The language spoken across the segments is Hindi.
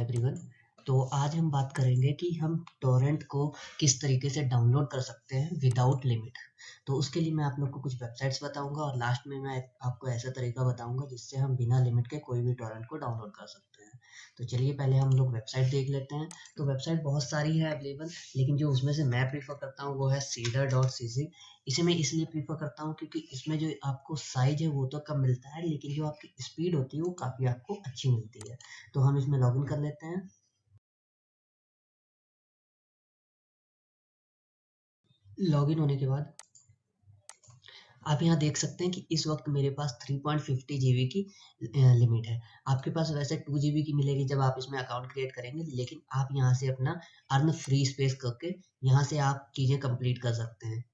एवरीवन। तो आज हम बात करेंगे कि हम टॉरेंट को किस तरीके से डाउनलोड कर सकते हैं विदाउट लिमिट। तो उसके लिए मैं आप लोग को कुछ वेबसाइट्स बताऊंगा और लास्ट में मैं आपको ऐसा तरीका बताऊंगा जिससे हम बिना लिमिट के कोई भी टॉरेंट को डाउनलोड कर सकते हैं। तो चलिए पहले हम लोग वेबसाइट देख लेते हैं। तो वेबसाइट बहुत सारी है अवेलेबल, लेकिन जो उसमें से मैं प्रीफर करता हूँ वो है cedar.cc। इसे मैं इसलिए प्रीफर करता हूँ क्योंकि इसमें जो आपको साइज है वो तो कम मिलता है, लेकिन जो आपकी स्पीड होती है वो काफ़ी आपको अच्छी मिलती है। तो हम इसमें लॉगिन कर लेते हैं। लॉगिन होने के बाद आप यहाँ देख सकते हैं कि इस वक्त मेरे पास 3.50 जीबी की लिमिट है। आपके पास वैसे 2 जीबी की मिलेगी जब आप इसमें अकाउंट क्रिएट करेंगे, लेकिन आप यहाँ से अपना अर्न फ्री स्पेस करके यहाँ से आप चीज़ें कंप्लीट कर सकते हैं।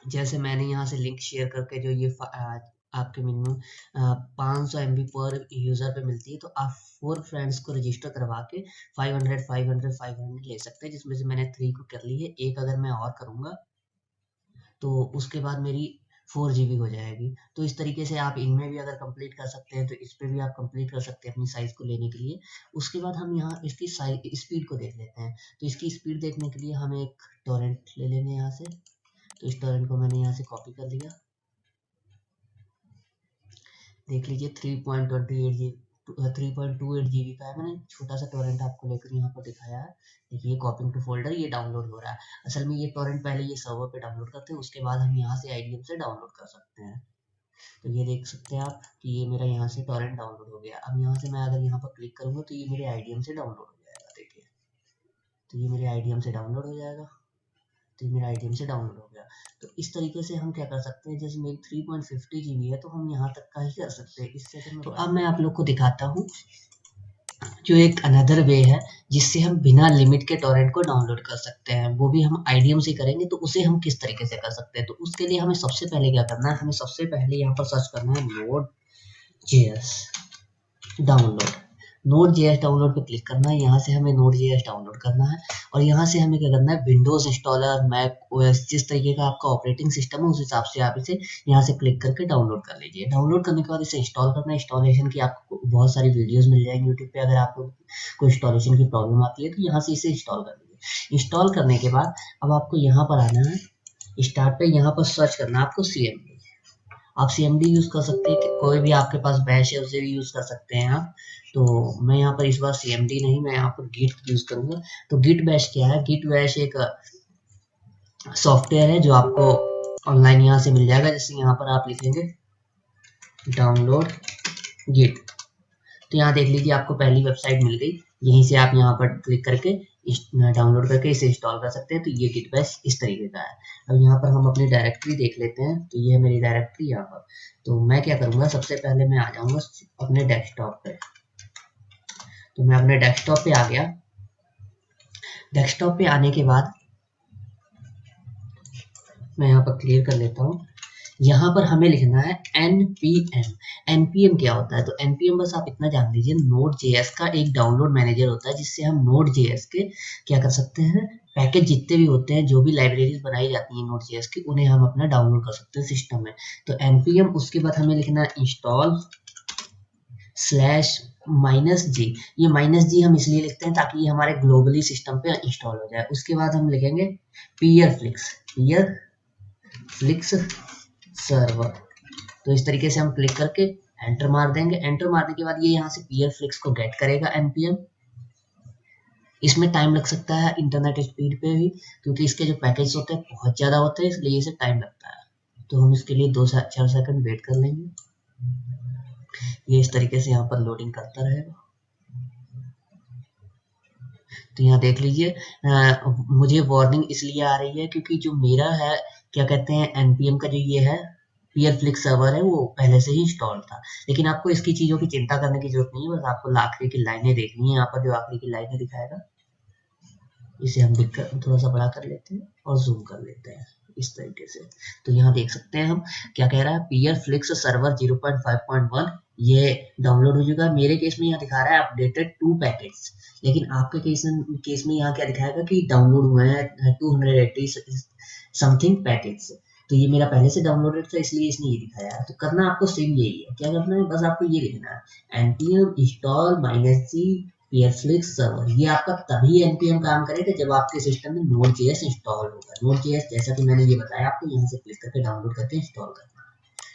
जैसे मैंने यहाँ से लिंक शेयर करके जो ये आपके मिनिमम 500 MB पर यूज़र पे मिलती है, तो आप 4 फ्रेंड्स को रजिस्टर करवा के 500 ले सकते हैं, जिसमें से मैंने 3 को कर ली है। एक अगर मैं और करूँगा तो उसके बाद मेरी 4 जीबी हो जाएगी। तो इस तरीके से आप इनमें भी अगर कंप्लीट कर सकते हैं तो इस पे भी आप कंप्लीट कर सकते हैं अपनी साइज़ को लेने के लिए। उसके बाद हम यहाँ इसकी स्पीड को देख लेते हैं। तो इसकी स्पीड देखने के लिए हम एक टॉरेंट ले लेंगे यहाँ से। तो इस टॉरेंट को मैंने यहाँ से कॉपी कर लिया। देख लीजिए 3.28 जीबी का है। मैंने छोटा सा टॉरेंट आपको लेकर यहाँ पर दिखाया है। देखिए कॉपिंग टू फोल्डर, ये डाउनलोड हो रहा है। असल में ये टॉरेंट पहले ये सर्वर पे डाउनलोड करते हैं, उसके बाद हम यहाँ से आईडीएम से डाउनलोड कर सकते हैं। तो ये देख सकते हैं आप कि ये मेरा यहाँ से टॉरेंट डाउनलोड हो गया। अब यहाँ से मैं अगर यहाँ पर क्लिक करूँगा तो ये मेरे आईडीएम से डाउनलोड हो जाएगा। देखिए, तो ये मेरे आईडीएम से डाउनलोड हो जाएगा। तो मेरा आईडीएम से डाउनलोड हो गया। तो इस तरीके से हम क्या कर सकते हैं, जैसे मेरी 3.50 जीबी है तो हम यहाँ तक का ही कर सकते हैं। इससे तो अब मैं आप लोग को दिखाता हूँ जो एक अनदर वे है जिससे हम बिना लिमिट के टॉरेंट को डाउनलोड कर सकते हैं। वो भी हम आईडीएम से करेंगे। तो उसे हम किस तरीके से कर सकते हैं, तो उसके लिए हमें सबसे पहले क्या करना है, हमें सबसे पहले यहाँ पर सर्च करना है Node.js डाउनलोड। Node.js डाउनलोड पे क्लिक करना है। यहाँ से हमें Node.js डाउनलोड करना है और यहाँ से हमें क्या करना है, विंडोज इंस्टॉलर, मैक ओएस, जिस तरीके का आपका ऑपरेटिंग सिस्टम है उस हिसाब से आप इसे यहाँ से क्लिक करके डाउनलोड कर लीजिए। डाउनलोड करने के बाद इसे इंस्टॉल करना है। इंस्टॉलेशन की आपको बहुत सारी वीडियोस मिल जाएंगी यूट्यूब पे। अगर आपको कोई इंस्टॉलेशन की प्रॉब्लम आती है तो यहाँ से इसे इंस्टॉल कर लीजिए। इंस्टॉल करने के बाद अब आपको यहाँ पर आना है, स्टार्ट पे यहाँ पर सर्च करना है आपको CMD। आप CMD यूज कर सकते हैं, कोई भी आपके पास बैश है उसे भी यूज कर सकते हैं आप। तो मैं यहाँ पर इस बार CMD नहीं, मैं यहाँ पर गिट यूज करूंगा। तो गिट बैश क्या है, गिट बैश एक सॉफ्टवेयर है जो आपको ऑनलाइन यहाँ से मिल जाएगा। जैसे यहाँ पर आप लिखेंगे डाउनलोड गिट, तो यहाँ देख लीजिए आपको पहली वेबसाइट मिल गई। यहीं से आप यहाँ पर क्लिक करके डाउनलोड करके इसे इंस्टॉल कर सकते हैं। तो ये गिट बैश इस तरीके का है। अब यहाँ पर हम अपनी डायरेक्टरी देख लेते हैं। तो ये है मेरी डायरेक्टरी यहाँ पर। तो मैं क्या करूँगा, सबसे पहले मैं आ जाऊँगा अपने डेस्कटॉप पे। तो मैं अपने डेस्कटॉप पे आ गया। डेस्कटॉप पे आने के बाद मैं यहाँ पर क्लियर कर लेता हूँ। यहाँ पर हमें लिखना है npm। npm क्या होता है, तो npm बस आप इतना जान लीजिए, Node.js का एक डाउनलोड मैनेजर होता है जिससे हम Node.js के क्या कर सकते हैं, पैकेज जितने भी होते हैं, जो भी लाइब्रेरीज बनाई जाती हैं Node.js की, उन्हें हम अपना डाउनलोड कर सकते हैं सिस्टम में। तो npm, उसके बाद हमें लिखना है इंस्टॉल /-g। ये -g हम इसलिए लिखते हैं ताकि ये हमारे ग्लोबली सिस्टम पे इंस्टॉल हो जाए। उसके बाद हम लिखेंगे पीयरफ्लिक्स सर्वर। तो इस तरीके से हम क्लिक करके एंटर मार देंगे। एंटर मारने के बाद ये यहाँ से पीयरफ्लिक्स को गेट करेगा npm। इसमें टाइम लग सकता है इंटरनेट स्पीड पे भी, क्योंकि इसके जो पैकेज होते हैं बहुत ज़्यादा होते हैं, इसलिए इसे टाइम लगता है। तो हम इसके लिए 2 से 4 सेकंड वेट कर लेंगे। ये इस तरीके से यहाँ पर लोडिंग करता रहेगा। तो यहाँ देख लीजिए मुझे वार्निंग इसलिए आ रही है क्योंकि जो मेरा है क्या कहते हैं, npm का जो ये है पीयरफ्लिक्स सर्वर है, वो पहले से ही इंस्टॉल था। लेकिन आपको इसकी चीज़ों की चिंता करने की जरूरत नहीं है। बस आपको आखिरी की लाइनें देखनी है। यहाँ पर जो आखिरी की लाइनें दिखाएगा, इसे हम थोड़ा सा बड़ा कर लेते हैं और जूम कर लेते हैं इस तरीके से। तो यहाँ देख सकते हैं हम क्या कह रहा है, पीयरफ्लिक्स सर्वर 0.5.1 ये डाउनलोड हो चुका है। मेरे केस में यहाँ दिखा रहा है अपडेटेड 2 पैकेट्स, लेकिन आपके केस में यहाँ क्या दिखाएगा कि डाउनलोड हुए हैं 280 समथिंग पैकेट्स। तो ये मेरा पहले से डाउनलोडेड था, इसलिए इसने ये दिखाया है। तो करना आपको सेम यही है। क्या करना है, बस आपको ये लिखना है npm install -g पीयरफ्लिक्स सर्वर, ये आपका तभी npm काम करेगा जब आपके सिस्टम में Node.js इंस्टॉल होगा। Node.js जैसा कि मैंने ये बताया आपको, यहाँ से क्लिक करके डाउनलोड करके इंस्टॉल करना है।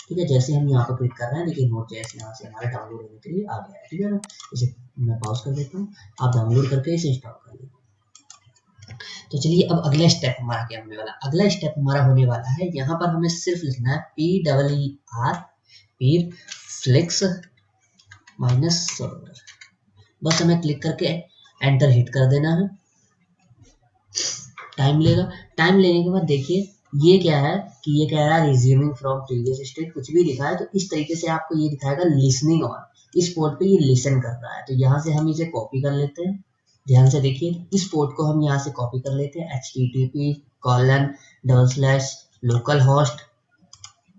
ठीक है, जैसे हम यहाँ पर क्लिक कर रहे हैं, देखिए Node.js यहाँ से हमारा डाउनलोड होने के लिए आ गया है। ठीक है ना, इसे मैं पॉज कर देता हूँ, आप डाउनलोड करके इसे इंस्टॉल कर लीजिए। तो चलिए अब अगला स्टेप हमारा क्या होने वाला, अगला स्टेप हमारा होने वाला है, यहाँ पर हमें सिर्फ लिखना है PEER पीर फ्लेक्स माइनस सर्वर, बस हमें क्लिक करके एंटर हिट कर देना है। टाइम लेगा, टाइम लेने के बाद देखिए ये क्या है कि ये कह रहा है रिज्यूमिंग फ्रॉम प्रीवियस स्टेट, कुछ भी लिखा है तो इस तरीके से आपको ये दिखाएगा लिसनिंग ऑन, इस पोर्ट पे ये लिसन कर रहा है। तो यहाँ से हम इसे कॉपी कर लेते हैं, ध्यान से देखिए इस पोर्ट को हम यहाँ से कॉपी कर लेते हैं, http:// लोकल होस्ट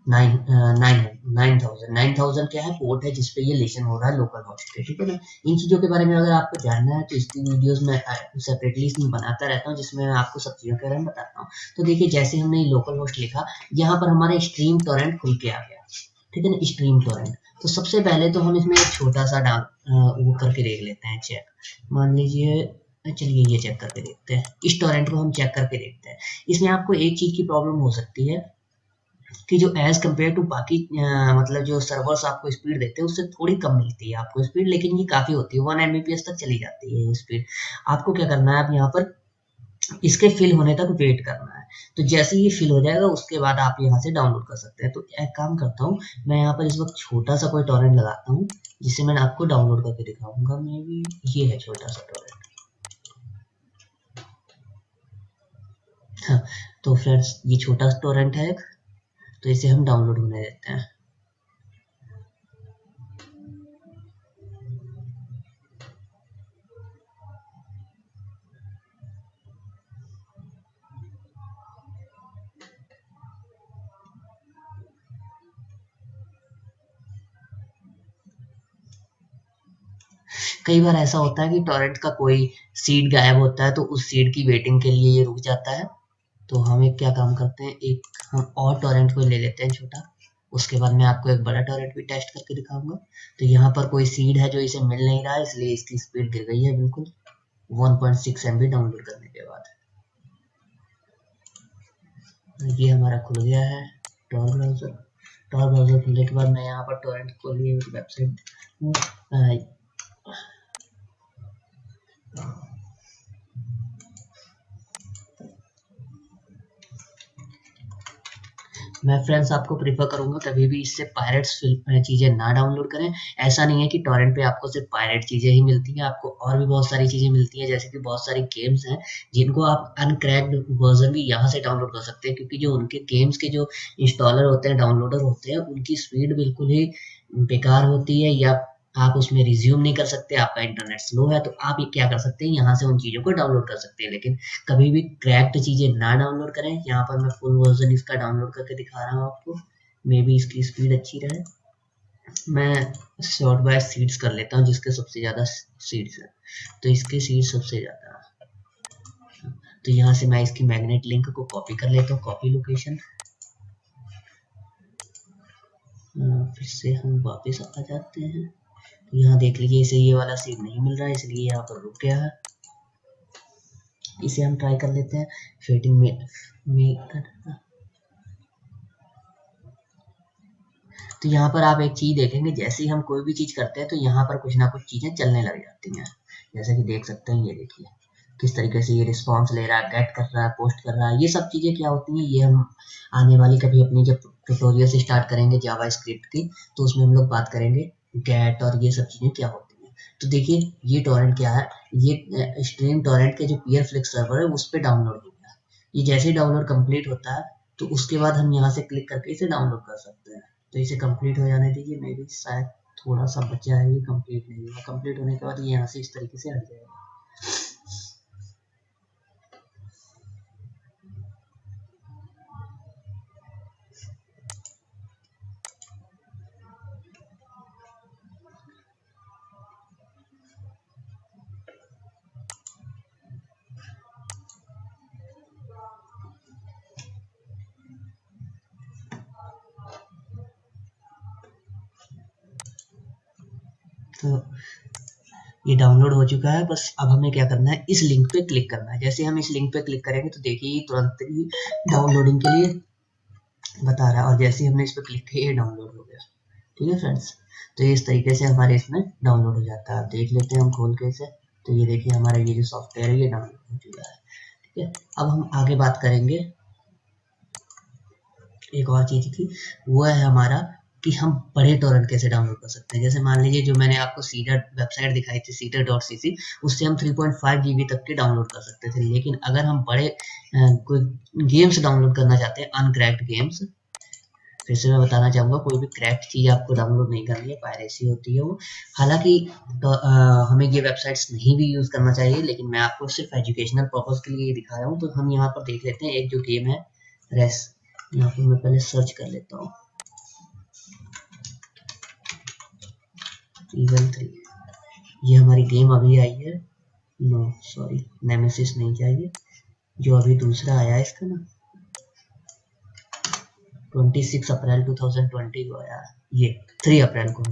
9000 क्या है, पोर्ट है जिसपे ये लिसन हो रहा है लोकल होस्ट पे। ठीक है ना, इन चीजों के बारे में अगर आपको जानना है तो इसकी वीडियोस में सेपरेटली इसमें बनाता रहता हूँ, जिसमें मैं आपको सब चीजों के बारे में बताता हूँ। तो देखिए जैसे हमने ये लोकल होस्ट लिखा, यहाँ पर हमारा स्ट्रीम टोरेंट खुल के आ गया। ठीक है ना, स्ट्रीम टोरेंट। तो सबसे पहले तो हम इसमें एक छोटा सा वो करके देख लेते हैं चेक, मान लीजिए, चलिए ये चेक करके देखते हैं, इस टोरेंट को हम चेक करके देखते हैं। इसमें आपको एक चीज की प्रॉब्लम हो सकती है कि जो एज कम्पेयर टू बाकी मतलब जो सर्वर्स आपको स्पीड देते हैं उससे थोड़ी कम मिलती है आपको स्पीड, लेकिन ये काफी होती है, 1 Mbps तक चली जाती है ये स्पीड। आपको क्या करना है, अब यहाँ पर इसके फिल होने तक वेट करना है। तो जैसे ये फिल हो जाएगा उसके बाद आप यहाँ से डाउनलोड कर सकते हैं। तो एक काम करता हूँ, मैं यहाँ पर इस वक्त छोटा सा कोई टॉरेंट लगाता हूँ जिससे मैं आपको डाउनलोड करके दिखाऊंगा। मे बी ये है छोटा सा टॉरेंट। हाँ, तो फ्रेंड्स ये छोटा सा टॉरेंट है, तो इसे हम डाउनलोड होने देते हैं। कई बार ऐसा होता है कि टॉरेंट का कोई सीड गायब होता है, तो उस सीड की वेटिंग के लिए ये रुक जाता है। तो हम एक क्या काम करते हैं, एक हम और टॉरेंट को ले लेते हैं छोटा, उसके बाद मैं आपको एक बड़ा टॉरेंट भी टेस्ट करके दिखाऊंगा। तो यहाँ पर कोई सीड है जो इसे मिल नहीं रहा है, इसलिए इसकी स्पीड गिर गई है बिल्कुल 1.6 MB डाउनलोड करने के बाद। ये हमारा खुल गया है टॉर ब्राउजर। टॉर ब्राउजर खुलने के बाद मैं यहाँ पर टॉरेंट को लिए वेबसाइट, मैं फ्रेंड्स आपको प्रीफर करूंगा कभी भी इससे पायरेट्स चीजें ना डाउनलोड करें। ऐसा नहीं है कि टॉरेंट पे आपको सिर्फ पायरेट चीजें ही मिलती हैं, आपको और भी बहुत सारी चीजें मिलती हैं, जैसे कि बहुत सारी गेम्स हैं जिनको आप अनक्रैक्ड वर्जन भी यहाँ से डाउनलोड कर सकते हैं, क्योंकि जो उनके गेम्स के जो इंस्टॉलर होते हैं, डाउनलोडर होते हैं, उनकी स्पीड बिल्कुल ही बेकार होती है, या आप उसमें रिज्यूम नहीं कर सकते, आपका इंटरनेट स्लो है, तो आप ये क्या कर सकते हैं, यहाँ से उन चीजों को डाउनलोड कर सकते हैं। लेकिन कभी भी क्रैक्ड चीजें ना डाउनलोड करें। यहाँ पर मैं फुल वर्जन इसका डाउनलोड करके दिखा रहा हूँ आपको, मे बी इसकी स्पीड अच्छी रहे। मैं शॉर्ट बाय सीड्स कर लेता हूँ जिसके सबसे ज्यादा सीड्स है, तो इसके सीड्स सबसे ज्यादा। तो यहाँ से मैं इसकी मैग्नेट लिंक को कॉपी कर लेता हूँ, कॉपी लोकेशन। फिर से हम वापस आ जाते हैं, यहाँ देख लीजिए इसे ये वाला सीड नहीं मिल रहा है, इसलिए यहाँ पर रुक गया है। इसे हम ट्राई कर लेते हैं फेटिंग में तो यहाँ पर आप एक चीज देखेंगे, जैसे ही हम कोई भी चीज करते हैं तो यहाँ पर कुछ ना कुछ चीजें चलने लग जाती हैं। जैसे कि देख सकते हैं, ये देखिए किस तरीके से ये रिस्पॉन्स ले रहा है, गेट कर रहा है, पोस्ट कर रहा है। ये सब चीजें क्या होती हैं, ये हम आने वाली कभी अपनी जब ट्यूटोरियल से स्टार्ट करेंगे जावा स्क्रिप्ट की, तो उसमें हम लोग बात करेंगे गेट और ये सब चीजें क्या होती हैं। तो देखिए ये टॉरेंट क्या है, ये स्ट्रीम टॉरेंट के जो पीयरफ्लिक्स सर्वर है उस पर डाउनलोड हो गया। ये जैसे ही डाउनलोड कंप्लीट होता है तो उसके बाद हम यहाँ से क्लिक करके इसे डाउनलोड कर सकते हैं। तो इसे कंप्लीट हो जाने दीजिए, मे बी शायद थोड़ा सा बचा है, ये कंप्लीट नहीं हुआ। कंप्लीट होने के बाद ये यहाँ से इस तरीके से हट जाएगा। तो ये डाउनलोड हो चुका है। बस अब हमें क्या करना है, इस लिंक पे क्लिक करना है। जैसे हम इस लिंक पे क्लिक करेंगे तो देखिए ये तुरंत ही डाउनलोडिंग के लिए बता रहा है, और जैसे ही हमने इस पर क्लिक किया ये डाउनलोड हो गया। ठीक है फ्रेंड्स, तो इस तरीके से हमारे इसमें डाउनलोड हो जाता है। आप देख लेते हैं हम खोल के इसे, तो ये देखिए हमारा ये जो सॉफ्टवेयर है ये डाउनलोड हो चुका है। ठीक है, अब हम आगे बात करेंगे। एक और चीज़ थी, वो है हमारा कि हम बड़े टॉरेंट कैसे डाउनलोड कर सकते हैं। जैसे मान लीजिए जो मैंने आपको सीडर वेबसाइट दिखाई थी cedar.cc, उससे हम 3.5 GB तक के डाउनलोड कर सकते थे। लेकिन अगर हम बड़े कोई गेम्स डाउनलोड करना चाहते हैं, अनक्रैक्ड गेम्स, फिर से मैं बताना चाहूँगा कोई भी क्रैक्ड चीज़ आपको डाउनलोड नहीं करनी है, पायरेसी होती है वो। हालांकि तो, हमें ये वेबसाइट्स नहीं भी यूज़ करना चाहिए, लेकिन मैं आपको सिर्फ एजुकेशनल पर्पज़ के लिए दिखा रहा हूँ। तो हम यहाँ पर देख लेते हैं एक जो गेम है रेस, यहाँ पर मैं पहले सर्च कर लेता हूँ ईगल 3। ये हमारी गेम अभी आई है, नो सॉरी नेमेसिस नहीं चाहिए, जो अभी दूसरा आया है इसका ना 26 अप्रैल 2020 को आया, ये 3 अप्रैल को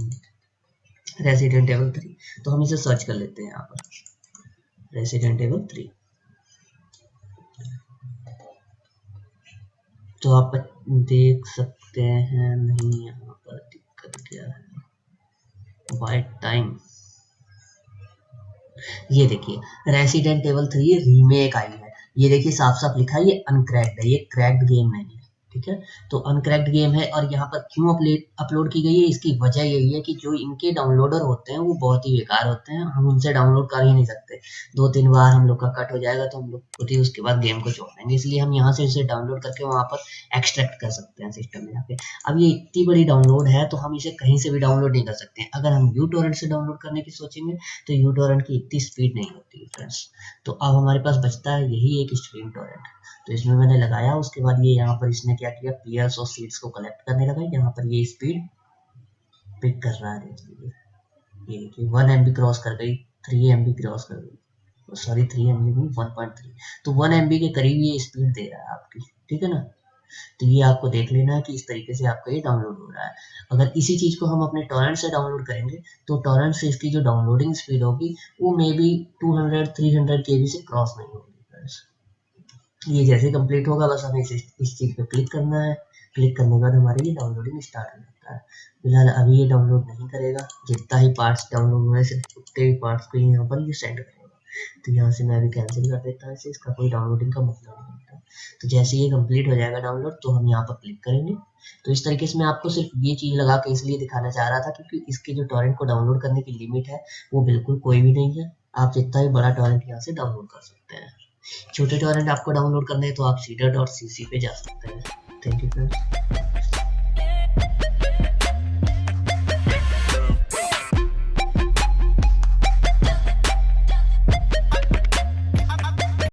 रेसिडेंट एवल 3। तो हम इसे सर्च कर लेते हैं यहाँ पर रेसिडेंट एवल 3। तो आप देख सकते हैं, नहीं यहाँ पर दिक्कत क्या है, वाइट टाइम, ये देखिए रेसिडेंट एवल 3 रीमेक आई है। ये देखिए साफ साफ लिखा है ये अनक्रैक्ड है, ये क्रैक्ड गेम नहीं है। ठीक है, तो अनक्रैक्ड गेम है। और यहाँ पर क्यों अपलोड की गई है, इसकी वजह यही है कि जो इनके डाउनलोडर होते हैं वो बहुत ही बेकार होते हैं, हम उनसे डाउनलोड कर ही नहीं सकते। 2-3 बार हम लोग का कट हो जाएगा तो हम लोग खुद ही उसके बाद गेम को छोड़ देंगे, इसलिए हम यहाँ से इसे डाउनलोड करके वहाँ पर एक्सट्रैक्ट कर सकते हैं सिस्टम में जाके। अब ये इतनी बड़ी डाउनलोड है तो हम इसे कहीं से भी डाउनलोड नहीं कर सकते। अगर हम यूटोरेंट से डाउनलोड करने की सोचेंगे तो यूटोरेंट की इतनी स्पीड नहीं होती है फ्रेंड्स। तो अब हमारे पास बचता है यही एक स्ट्रीम टोरेंट। तो इसमें मैंने लगाया, उसके बाद ये यहाँ पर इसने क्या किया, पेयर्स और सीड्स को कलेक्ट करने लगा। यहाँ पर ये स्पीड पिक कर रहा है, ये देखिए 1 MB क्रॉस कर गई, 3 MB क्रॉस कर गई, सॉरी 3 MB नहीं 1.3, तो 1 MB के करीब ये स्पीड दे रहा है आपकी। ठीक है ना, तो ये आपको देख लेना है कि इस तरीके से आपका ये डाउनलोड हो रहा है। अगर इसी चीज़ को हम अपने टॉरेंट से डाउनलोड करेंगे तो टॉरेंट से इसकी जो डाउनलोडिंग स्पीड होगी वो मे बी 200-300 KB से क्रॉस नहीं होगी। ये जैसे कंप्लीट होगा बस हमें इस चीज़ पे क्लिक करना है। क्लिक करने के बाद हमारी ये डाउनलोडिंग स्टार्ट हो जाता है। फिलहाल अभी ये डाउनलोड नहीं करेगा, जितना ही पार्ट्स डाउनलोड हुए सिर्फ उतने ही पार्ट्स को यहाँ पर ये सेंड करेगा। तो यहाँ से मैं अभी कैंसिल कर देता हूँ इसे, इसका कोई डाउनलोडिंग का मतलब नहीं होता। तो जैसे ये कंप्लीट हो जाएगा डाउनलोड तो हम यहाँ पर क्लिक करेंगे। तो इस तरीके से मैं आपको सिर्फ ये चीज़ लगा के इसलिए दिखाना चाह रहा था क्योंकि इसके जो टॉरेंट को डाउनलोड करने की लिमिट है वो बिल्कुल कोई भी नहीं है। आप जितना भी बड़ा टॉरेंट यहाँ से डाउनलोड कर सकते हैं। छोटे टॉरेंट आपको डाउनलोड करने हैं तो आप cedar.cc पे जा सकते हैं। Thank you friends.